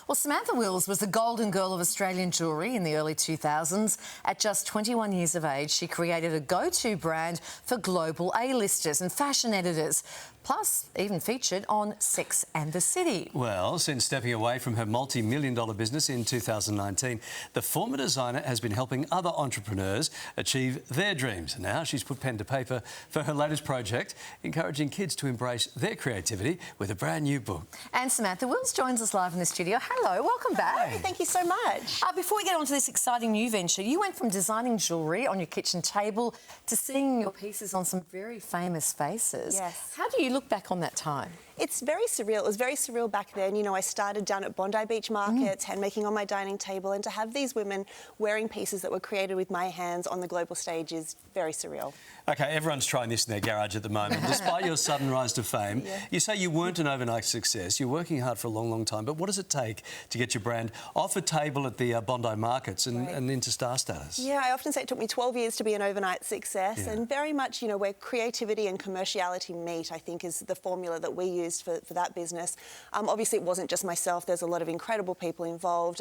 Well, Samantha Wills was the golden girl of Australian jewellery in the early 2000s. At just 21 years of age, she created a go-to brand for global A-listers and fashion editors, plus even featured on Sex and the City. Well, since stepping away from her multi-million-dollar business in 2019, the former designer has been helping other entrepreneurs achieve their dreams. And now she's put pen to paper for her latest project, encouraging kids to embrace their creativity with a brand new book. And Samantha Wills joins us live in the studio. Hello, welcome back. Hey. Thank you so much. Before we get on to this exciting new venture, you went from designing jewellery on your kitchen table to seeing your pieces on some very famous faces. Yes. How do you look back on that time? It's very surreal. It was very surreal back then. You know, I started down at Bondi Beach markets, handmaking on my dining table, and to have these women wearing pieces that were created with my hands on the global stage is very surreal. OK, everyone's trying this in their garage at the moment. Despite your sudden rise to fame, you say you weren't an overnight success. You're working hard for a long, long time. But what does it take to get your brand off a table at the Bondi markets and into star status? Yeah, I often say it took me 12 years to be an overnight success, and very much, you know, where creativity and commerciality meet, I think, is the formula that we used for that business. Obviously, it wasn't just myself. There's a lot of incredible people involved,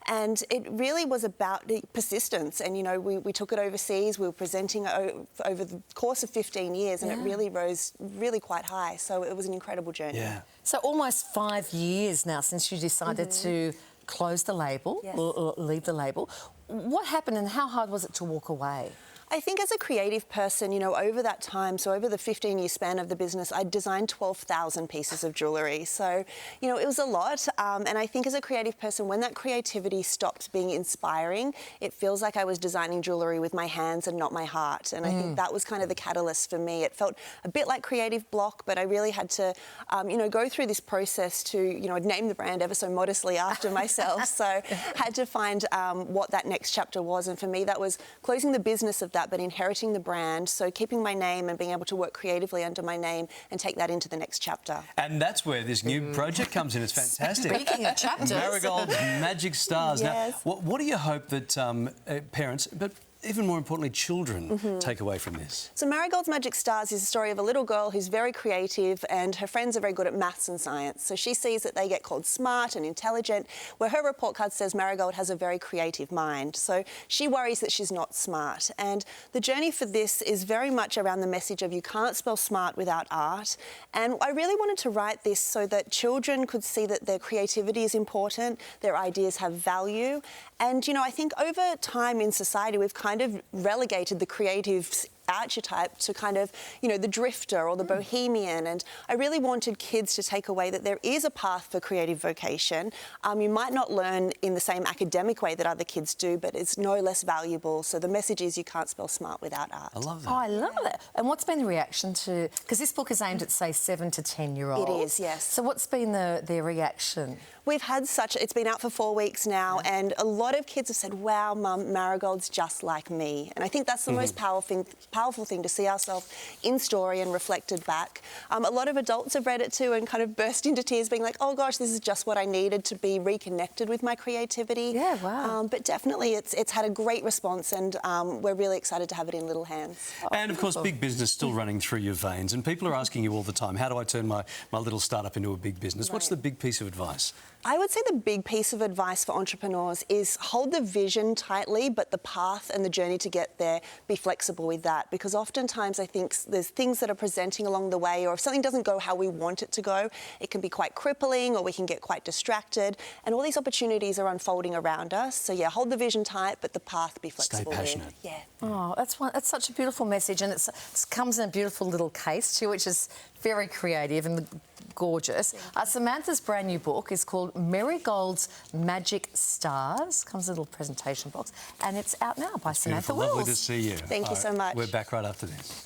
and it really was about persistence. And, you know, we took it overseas. We were presenting over the course of 15 years, and it really rose really quite high. So it was an incredible journey. Yeah. So almost 5 years now since you decided to close the label, or leave the label. What happened and how hard was it to walk away? I think as a creative person, you know, over that time, so over the 15-year span of the business, I designed 12,000 pieces of jewellery. So, you know, it was a lot. And I think as a creative person, when that creativity stopped being inspiring, it feels like I was designing jewellery with my hands and not my heart. And I think that was kind of the catalyst for me. It felt a bit like creative block, but I really had to, you know, go through this process to, you know, I'd named the brand ever so modestly after myself. So had to find what that next chapter was. And for me, that was closing the business of that, but inheriting the brand, so keeping my name and being able to work creatively under my name and take that into the next chapter. And that's where this new project comes in. It's fantastic. Speaking of chapters. Marigold's Magic Stars. Yes. Now, what do you hope that parents, but even more importantly, children take away from this? So Marigold's Magic Stars is a story of a little girl who's very creative, and her friends are very good at maths and science. So she sees that they get called smart and intelligent, where her report card says Marigold has a very creative mind. So she worries that she's not smart. And the journey for this is very much around the message of you can't spell smart without art. And I really wanted to write this so that children could see that their creativity is important, their ideas have value. And, you know, I think over time in society, we've kind of relegated the creative archetype to kind of, you know, the drifter or the bohemian. And I really wanted kids to take away that there is a path for creative vocation. You might not learn in the same academic way that other kids do, but it's no less valuable. So the message is you can't spell smart without art. I love that. Oh, I love that. And what's been the reaction to... Because this book is aimed at, say, 7 to 10-year-olds. It is, yes. So what's been their reaction? We've had such... It's been out for 4 weeks now, and a lot of kids have said, wow, Mum, Marigold's just like me. And I think that's the most powerful thing to see ourselves in story and reflected back. A lot of adults have read it too and kind of burst into tears being like, oh gosh, this is just what I needed to be reconnected with my creativity. Yeah, wow. But definitely it's had a great response, and we're really excited to have it in little hands. And of course, big business still running through your veins, and people are asking you all the time, how do I turn my little startup into a big business? What's the big piece of advice? I would say the big piece of advice for entrepreneurs is hold the vision tightly, but the path and the journey to get there, be flexible with that. Because oftentimes I think there's things that are presenting along the way, or if something doesn't go how we want it to go, it can be quite crippling, or we can get quite distracted. And all these opportunities are unfolding around us. So yeah, hold the vision tight, but the path be flexible. Stay passionate. Yeah. Oh, that's such a beautiful message, and it comes in a beautiful little case too, which is very creative and gorgeous. Samantha's brand new book is called Marigold's Magic Stars. Comes in a little presentation box, and it's out now by Samantha Wills. Lovely to see you. Thank you so much. We're back right after this.